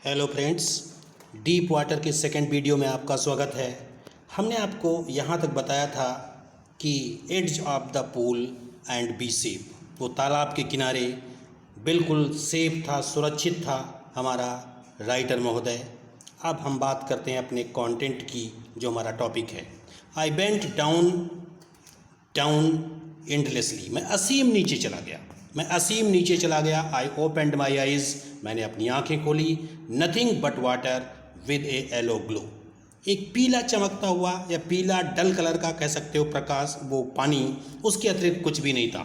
Hello friends, deep water के second video में आपका स्वागत है। हमने आपको यहाँ तक बताया था कि edge of the pool and be safe, वो तालाब के किनारे बिल्कुल सेफ था, सुरक्षित था हमारा राइटर महोदय। अब हम बात करते हैं अपने कंटेंट की, जो हमारा टॉपिक है। आई बेंट डाउन डाउन एंडलेसली, मैं असीम नीचे चला गया। आई ओपेंड माई आइज़, मैंने अपनी आंखें खोली। Nothing but water with A yellow glow, एक पीला चमकता हुआ या पीला डल कलर का कह सकते हो प्रकाश, वो पानी, उसके अतिरिक्त कुछ भी नहीं था।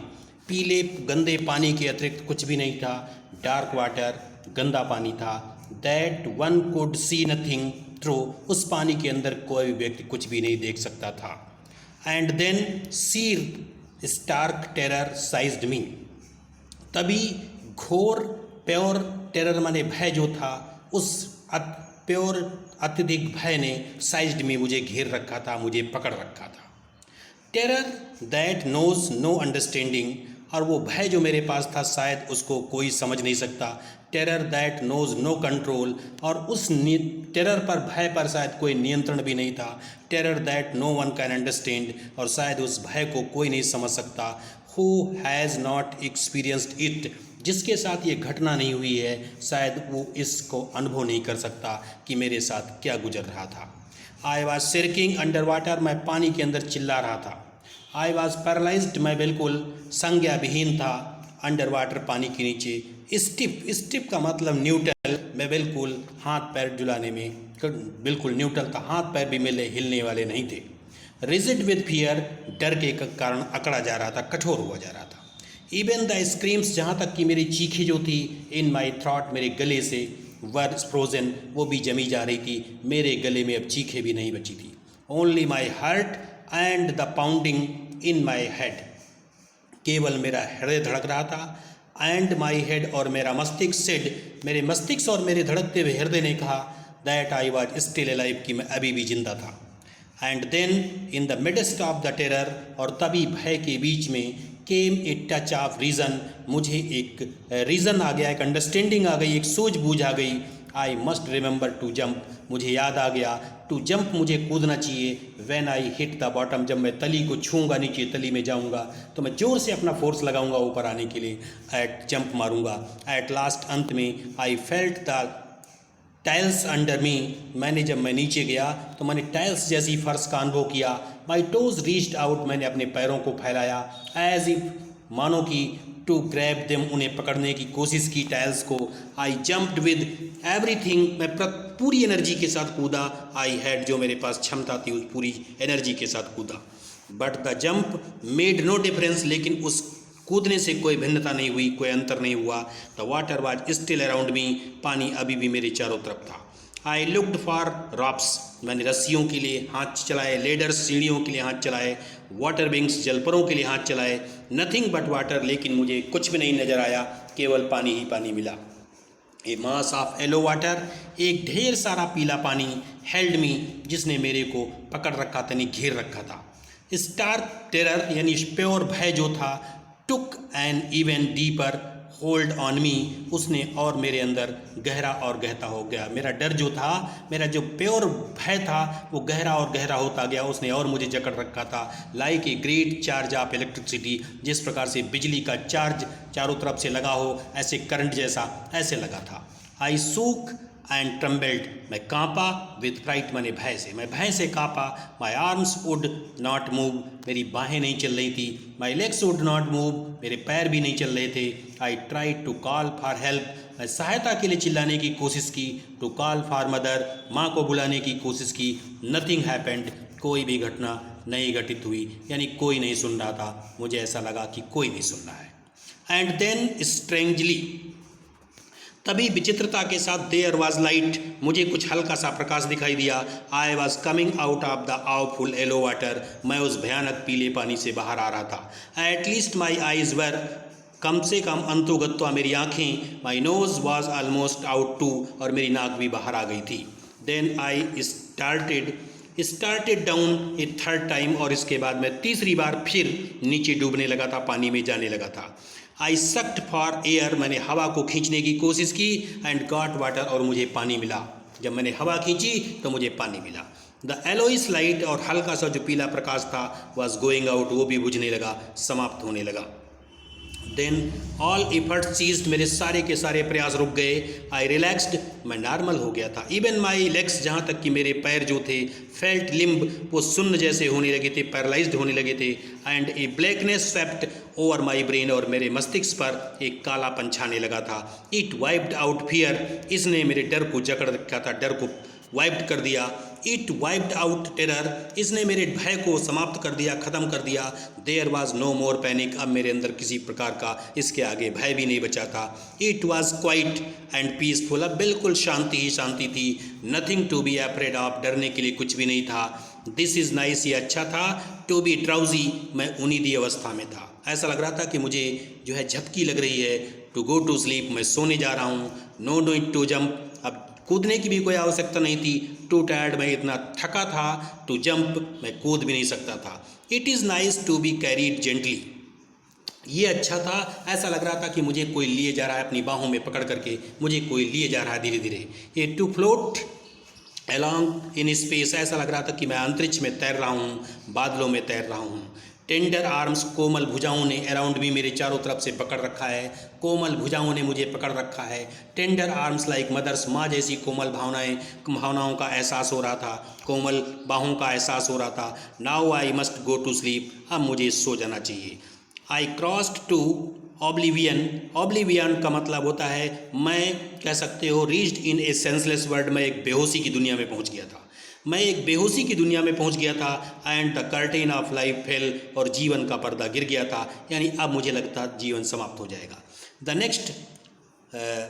पीले गंदे पानी के अतिरिक्त कुछ भी नहीं था। डार्क वाटर, गंदा पानी था। That one could see nothing through, उस पानी के अंदर कोई भी व्यक्ति कुछ भी नहीं देख सकता था। And then sheer stark terror seized me, तभी घोर प्योर टेरर माने भय जो था, उस प्योर अत्यधिक भय ने साइज्ड में मुझे घेर रखा था, मुझे पकड़ रखा था। Terror that knows no understanding, और वो भय जो मेरे पास था शायद उसको कोई समझ नहीं सकता। Terror that knows no control, और उस टेरर पर, भय पर शायद कोई नियंत्रण भी नहीं था। Terror that no one can understand, और शायद उस भय को कोई नहीं समझ सकता। Who has not experienced it, जिसके साथ ये घटना नहीं हुई है शायद वो इसको अनुभव नहीं कर सकता कि मेरे साथ क्या गुजर रहा था। आई वॉज सिरकिंग अंडर वाटर, मैं पानी के अंदर चिल्ला रहा था। आई वॉज पैरालाइज्ड, मैं बिल्कुल संज्ञा विहीन था। अंडर वाटर, पानी के नीचे। स्टिफ का मतलब न्यूट्रल, मैं बिल्कुल हाथ पैर डुलाने में बिल्कुल न्यूट्रल था, हाथ पैर भी मेरे हिलने वाले नहीं थे। रिजिड विद फियर, डर के कारण अकड़ा जा रहा था, कठोर हुआ जा रहा था। इवन द स्क्रीम्स, जहाँ तक कि मेरी चीखें जो थी, इन माई थ्रॉट, मेरे गले से, वर फ्रोजन, वो भी जमी जा रही थी। मेरे गले में अब चीखें भी नहीं बची थी। Only my heart and the pounding in my head, केवल मेरा हृदय धड़क रहा था। एंड माई हेड, और मेरा मस्तिष्क सेड, मेरे मस्तिष्क और मेरे धड़कते हुए हृदय ने कहा, that I was still alive, कि मैं अभी भी जिंदा था। And then in the midst of the terror, और तभी भय के बीच में, came a touch of reason, मुझे एक रीज़न आ गया, एक अंडरस्टैंडिंग आ गई, एक सूझबूझ आ गई। I must remember to jump, मुझे याद आ गया टू जंप, मुझे कूदना चाहिए। When I hit the bottom, जब मैं तली को छूँगा, नीचे तली में जाऊँगा, तो मैं ज़ोर से अपना फोर्स लगाऊंगा ऊपर आने के लिए, एट जंप मारूंगा। एट लास्ट, अंत में, I felt the tiles under मी, जब मैं नीचे गया तो मैंने टाइल्स जैसी फर्श का अनुभव किया। माई टोज रीच्ड आउट, मैंने अपने पैरों को फैलाया। एज इफ, मानो कि, टू ग्रैब देम, उन्हें पकड़ने की कोशिश की, टाइल्स को। आई जंप्ड विद एवरीथिंग, मैं पूरी एनर्जी के साथ कूदा। आई हैड, जो मेरे पास क्षमता थी, उस पूरी एनर्जी के साथ कूदा। But the jump made no difference, लेकिन उस कूदने से कोई भिन्नता नहीं हुई, कोई अंतर नहीं हुआ। The water was still around me, पानी अभी भी मेरे चारों तरफ था। आई लुक्ड फॉर रॉप्स, मैंने रस्सियों के लिए हाथ चलाए, लेडर्स, सीढ़ियों के लिए हाथ चलाए, वाटर विंग्स, जलपरों के लिए हाथ चलाए। नथिंग बट वाटर, लेकिन मुझे कुछ भी नहीं नजर आया, केवल पानी ही पानी मिला। ए मास ऑफ येलो वाटर, एक ढेर सारा पीला पानी, हेल्ड मी, जिसने मेरे को पकड़ रखा था, नहीं घेर रखा था। स्टार्क टेरर, यानी प्योर भय जो था, took an even deeper hold on me, उसने और मेरे अंदर गहरा और गहरा हो गया। मेरा डर जो था, मेरा जो प्योर भय था, वो गहरा और गहरा होता गया, उसने और मुझे जकड़ रखा था। Like a great charge of electricity, जिस प्रकार से बिजली का चार्ज चारों तरफ से लगा हो, ऐसे करंट जैसा ऐसे लगा था। आई सूक एंड ट्रम्बल्ड, मैं कांपा, विद फ्राइट, मैंने भय से, मैं भय से कांपा। My arms would not move, मेरी बाहें नहीं चल रही थी। My legs would not move, मेरे पैर भी नहीं चल रहे थे। I tried to call for help, मैं सहायता के लिए चिल्लाने की कोशिश की। टू कॉल फॉर मदर, माँ को बुलाने की कोशिश की। नथिंग हैपेंड, कोई भी घटना नहीं घटित हुई, यानी कोई नहीं सुन रहा था। मुझे ऐसा लगा कि कोई नहीं सुन रहा है। एंड देन स्ट्रेंजली, तभी विचित्रता के साथ, देयर वॉज लाइट, मुझे कुछ हल्का सा प्रकाश दिखाई दिया। I was coming out of the awful yellow water, मैं उस भयानक पीले पानी से बाहर आ रहा था। At least my eyes were, कम से कम अंतोगत्वा मेरी आँखें। My nose was almost out too, और मेरी नाक भी बाहर आ गई थी। Then I started down a third time, और इसके बाद मैं तीसरी बार फिर नीचे डूबने लगा था, पानी में जाने लगा था। आई सक्ड फॉर एयर, मैंने हवा को खींचने की कोशिश की, एंड गॉट वाटर, और मुझे पानी मिला। जब मैंने हवा खींची तो मुझे पानी मिला। द एलोइस लाइट, और हल्का सा जो पीला प्रकाश था, वॉज गोइंग आउट, वो भी बुझने लगा, समाप्त होने लगा। देन ऑल एफर्ट्स चीज्ड, मेरे सारे के सारे प्रयास रुक गए। आई रिलैक्स्ड, मैं नॉर्मल हो गया था। इवन माई लेग्स, जहाँ तक कि मेरे पैर जो थे, फेल्ट लिम्ब, वो सुन्न जैसे होने लगे थे, पैरालाइज्ड होने लगे थे। And A blackness swept over my brain, और मेरे मस्तिष्क पर एक कालापन छाने लगा था। इट वाइप्ड आउट फियर, इसने मेरे डर को जकड़ रखा था, डर को वाइप्ड कर दिया। इट वाइप्ड आउट टेरर, इसने मेरे भय को समाप्त कर दिया, ख़त्म कर दिया। There was no more panic, अब मेरे अंदर किसी प्रकार का इसके आगे भय भी नहीं बचा था। It was quiet and peaceful, अब बिल्कुल शांति ही शांति थी। Nothing to be afraid of, डरने के लिए कुछ भी नहीं था। दिस इज़ नाइस, ये अच्छा था। टू बी ड्राउजी, मैं उन्नीदी अवस्था में था, ऐसा लग रहा था कि मुझे जो है झपकी लग रही है। टू गो टू स्लीप, मैं सोने जा रहा हूँ। नो नीड टू जंप, अब कूदने की भी कोई आवश्यकता नहीं थी। टू टायर्ड, मैं इतना थका था। टू जंप, मैं कूद भी नहीं सकता था। It is nice to be carried gently, ये अच्छा था, ऐसा लग रहा था कि मुझे कोई लिए जा रहा है अपनी बाहों में पकड़ करके, मुझे कोई लिए जा रहा है धीरे धीरे। ये to float along in space, ऐसा लग रहा था कि मैं अंतरिक्ष में तैर रहा हूँ, बादलों में तैर रहा हूँ। टेंडर आर्म्स, कोमल भुजाओं ने अराउंड भी मेरे चारों तरफ से पकड़ रखा है, कोमल भुजाओं ने मुझे पकड़ रखा है। टेंडर आर्म्स लाइक मदर्स, माँ जैसी कोमल भावनाओं का एहसास हो रहा था, कोमल बाहों का एहसास हो रहा था। Now I must go to sleep, अब मुझे सो जाना चाहिए। I crossed to oblivion, oblivion का मतलब होता है, मैं कह सकते हो reached in a senseless world, मैं एक बेहोशी की दुनिया में पहुंच गया था, मैं एक बेहोशी की दुनिया में पहुंच गया था। And the curtain of life fail, और जीवन का पर्दा गिर गया था, यानी अब मुझे लगता जीवन समाप्त हो जाएगा। द नेक्स्ट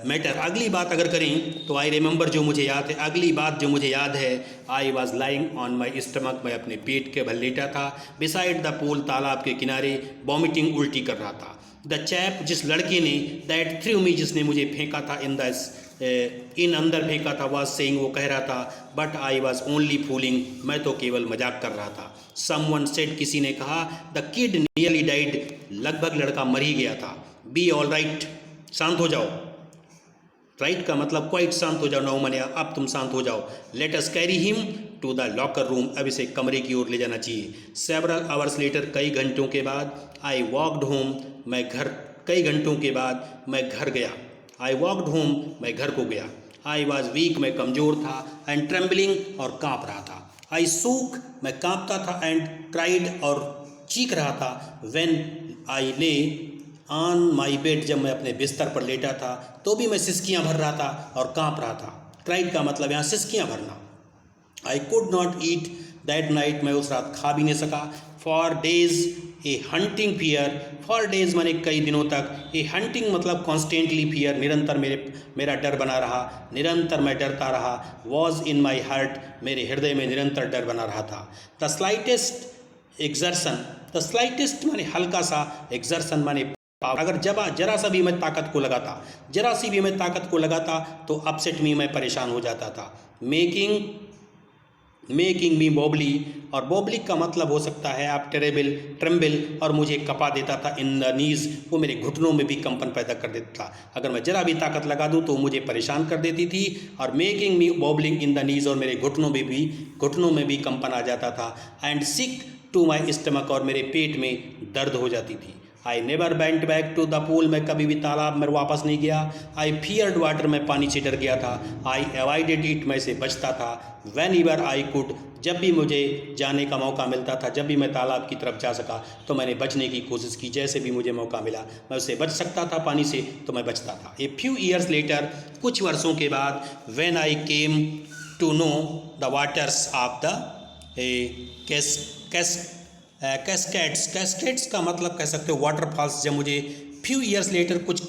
मैटर, अगली बात अगर करें तो आई रिमेंबर, जो मुझे याद है, अगली बात जो मुझे याद है, I was lying on my stomach, मैं अपने पेट के बल लेटा था। बिसाइड द पूल, तालाब के किनारे, वॉमिटिंग, उल्टी कर रहा था। द चैप, जिस लड़के ने, दैट थ्रू मी, जिसने मुझे फेंका था, इन अंदर फेंका था, वॉज सेइंग, वो कह रहा था, but I was only fooling, मैं तो केवल मजाक कर रहा था। समवन सेड, किसी ने कहा, द किड नियरली डाइड, लगभग लड़का मर ही गया था। बी ऑल राइट, शांत हो जाओ, राइट का मतलब क्वाइट, शांत हो जाओ, नो मने अब तुम शांत हो जाओ। Let us carry him to the locker room, अब इसे कमरे की ओर ले जाना चाहिए। सेवरल आवर्स लेटर, कई घंटों के बाद, आई वॉकड होम, मैं घर, कई घंटों के बाद मैं घर गया। आई वॉकड होम, मैं घर को गया। आई वॉज वीक, मैं कमज़ोर था। एंड ट्रेम्बलिंग, और काँप रहा था। आई सूक, मैं काँपता था। एंड क्राइड, और चीख रहा था। व्हेन आई ले ऑन माई बेड, जब मैं अपने बिस्तर पर लेटा था तो भी मैं सिसकियाँ भर रहा था और काँप रहा था। क्राइड का मतलब यहाँ सिसकियाँ भरना। I could not eat that night, मैं उस रात खा भी नहीं सका। For days A hunting fear, for days माने कई दिनों तक, ए हंटिंग मतलब कॉन्स्टेंटली फियर, निरंतर मेरा डर बना रहा, निरंतर मैं डरता रहा। वॉज इन माई हार्ट, मेरे हृदय में निरंतर डर बना रहा था। The slightest exertion, the slightest माने हल्का सा, एक्सर्शन माने अगर जरा सा भी मैं ताकत को लगाता, जरा सी भी मैं ताकत को लगाता तो अपसेट मी, मैं परेशान हो जाता था। मेकिंग मी बॉबली, और बॉबली का मतलब हो सकता है आप ट्रेम्बल, और मुझे कपा देता था। इन द नीज, वो मेरे घुटनों में भी कंपन पैदा कर देता था। अगर मैं जरा भी ताकत लगा दूं तो मुझे परेशान कर देती थी। और making me bobbling in the knees, और मेरे घुटनों में भी कंपन आ जाता था। And sick to my stomach, और मेरे पेट में दर्द हो जाती थी। I never went back to the pool, मैं कभी भी तालाब में वापस नहीं गया। आई फियर्ड वाटर, मैं पानी से डर गया था। आई अवॉइडेड इट, मैं इसे बचता था। वेन एवर आई कुड, जब भी मुझे जाने का मौका मिलता था, जब भी मैं तालाब की तरफ जा सका तो मैंने बचने की कोशिश की। जैसे भी मुझे मौका मिला मैं उससे बच सकता था, पानी से, तो मैं बचता था। ए फ्यू ईयर्स लेटर, कुछ वर्षों के बाद, when I came to know the waters of the cascades का मतलब कह सकते हो वाटरफॉल्स। जब मुझे फ्यू ईयर्स लेटर, कुछ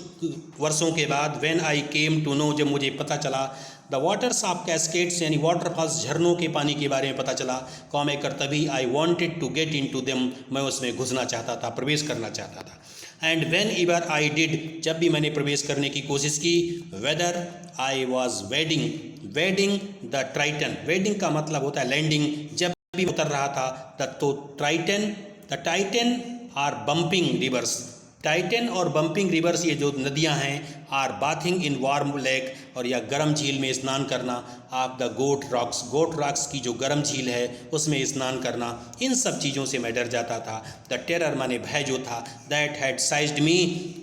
वर्षों के बाद, when I came to know, जब मुझे पता चला, द वाटर्स ऑफ कैस्केड्स यानी वाटरफॉल्स, झरनों के पानी के बारे में पता चला, कौमे कर तभी, I wanted to get into them, मैं उसमें घुसना चाहता था, प्रवेश करना चाहता था। And whenever I did, जब भी मैंने प्रवेश करने की कोशिश की, whether I was wading the Triton, wading का मतलब होता है लैंडिंग, जब उतर रहा था। The Titan are bumping rivers, Titan और बम्पिंग रिवर्स, ये जो नदियां हैं, are bathing in warm lake, और या गर्म झील में स्नान करना। आप द गोट रॉक्स की जो गर्म झील है उसमें स्नान करना। इन सब चीज़ों से मैं डर जाता था। द टेरर माने भय जो था, दैट हैड साइज्ड मी,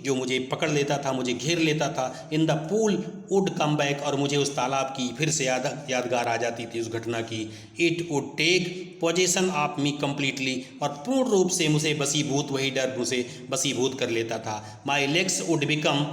जो मुझे पकड़ लेता था, मुझे घेर लेता था। In the pool would come back, और मुझे उस तालाब की फिर से यादगार आ जाती थी उस घटना की। It would take possession of me completely, और पूर्ण रूप से मुझे बसीभूत, वही डर मुझे बसीभूत कर लेता था। माई लेग्स वुड बिकम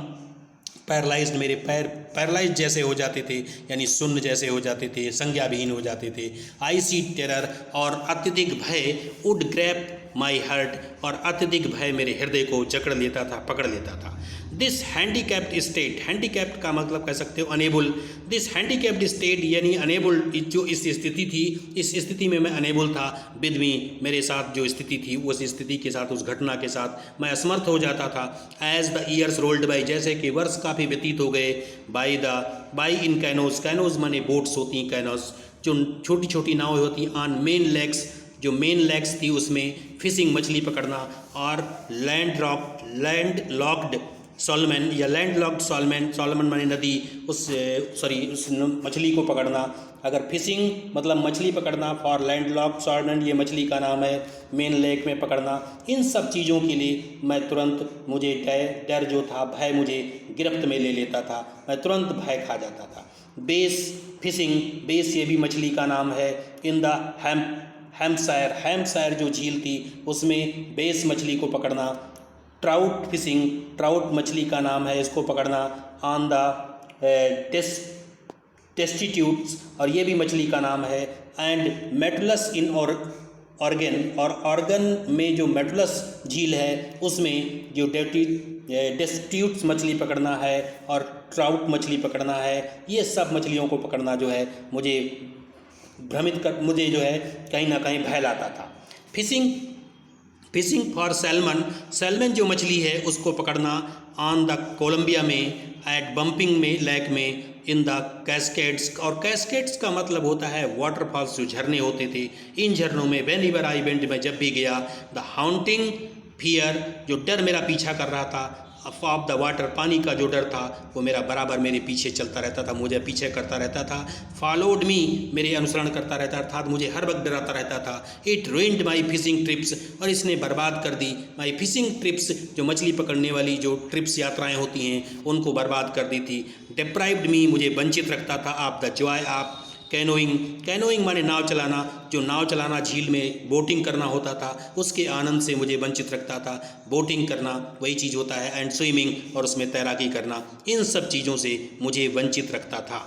पैरालाइज्ड, मेरे पैर पैरालाइज जैसे हो जाते थे, यानी शून्य जैसे हो जाते थे, संज्ञाविहीन हो जाते थे। आई सी टेरर, और अत्यधिक भय, वुड ग्रैप माई हार्ट, और अत्यधिक भय मेरे हृदय को जकड़ लेता था, पकड़ लेता था। दिस हैंडीकैप्ड स्टेट, हैंडीकैप्ड का मतलब कह सकते हो अनेबल। दिस हैंडीकैप्ड स्टेट यानी अनेबल, जो इस स्थिति थी, इस स्थिति में मैं अनेबल था। विद मी, मेरे साथ जो स्थिति थी, उस स्थिति के साथ, उस घटना के साथ मैं असमर्थ हो जाता था। As the years rolled by, जैसे कि वर्ष काफ़ी व्यतीत हो गए। बाई इन कैनोज, कैनोज माने बोट्स होती हैं, कैनोज जो छोटी छोटी नावें होती हैं। ऑन मेन लेग्स, जो मेन लेग्स थी उसमें फिशिंग, मछली पकड़ना। और लैंड लॉक्ड सॉलमन, या लैंड लॉक्ड सॉलमन माने नदी, उस मछली को पकड़ना। अगर फिशिंग मतलब मछली पकड़ना, फॉर लैंड लॉक्ड सॉलमन, ये मछली का नाम है, मेन लेक में पकड़ना। इन सब चीज़ों के लिए मैं तुरंत, मुझे डर जो था, भय मुझे गिरफ्त में ले लेता था, मैं तुरंत भय खा जाता था। बेस फिशिंग, बेस ये भी मछली का नाम है। इन द हैम्पशायर जो झील थी उसमें बेस मछली को पकड़ना। ट्राउट फिशिंग, ट्राउट मछली का नाम है, इसको पकड़ना। ऑन द टेस्टिट्यूट्स, और ये भी मछली का नाम है। एंड मेटुलस इन ऑर्गन, और ऑर्गन में जो मेटुलस झील है उसमें जो डेस्टिट्यूट्स मछली पकड़ना है और ट्राउट मछली पकड़ना है। ये सब मछलियों को पकड़ना जो है मुझे मुझे जो है कहीं ना कहीं भय लाता था। फिशिंग फॉर सैल्मन जो मछली है उसको पकड़ना। ऑन द कोलंबिया में, एट बम्पिंग में लेक में, इन द कैस्केड्स, और कैस्केड्स का मतलब होता है वाटरफॉल्स, जो झरने होते थे। इन झरनों में व्हेनेवर आई वेंट, मैं जब भी गया। द हाउंटिंग फियर, जो डर मेरा पीछा कर रहा था। ऑफ द वाटर, पानी का जो डर था वो मेरा बराबर मेरे पीछे चलता रहता था, मुझे पीछे करता रहता था। फॉलोड मी, मेरे अनुसरण करता रहता, अर्थात मुझे हर वक्त डराता रहता था। It ruined my fishing trips, और इसने बर्बाद कर दी माई फिशिंग ट्रिप्स, जो मछली पकड़ने वाली जो ट्रिप्स यात्राएं होती हैं उनको बर्बाद कर दी थी। डिप्राइव्ड मी, मुझे वंचित रखता था। आप द जॉय ऑफ कैनोइंग माने नाव चलाना, जो नाव चलाना झील में बोटिंग करना होता था, उसके आनंद से मुझे वंचित रखता था। बोटिंग करना वही चीज़ होता है। एंड स्विमिंग, और उसमें तैराकी करना, इन सब चीज़ों से मुझे वंचित रखता था।